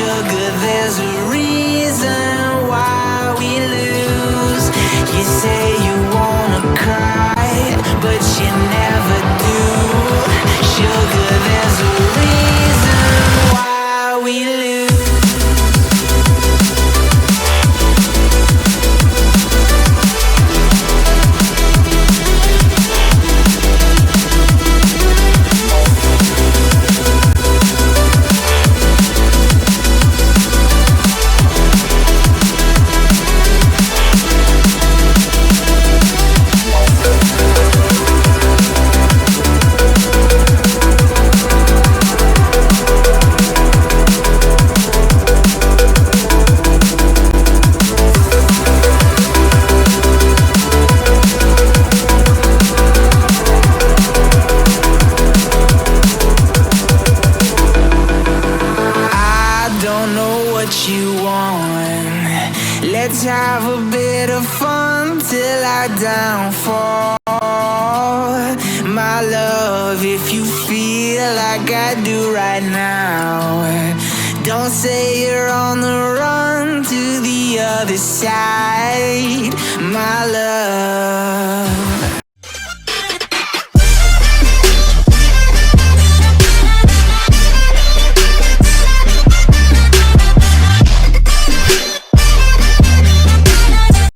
Sugar, there's a reason why we lose. You say you wanna cry, but you never do. Sugar, there's a reason why we lose. Let's have a bit of fun till our downfall. My love, if you feel like I do right now, don't say you're on the run to the other side, my love.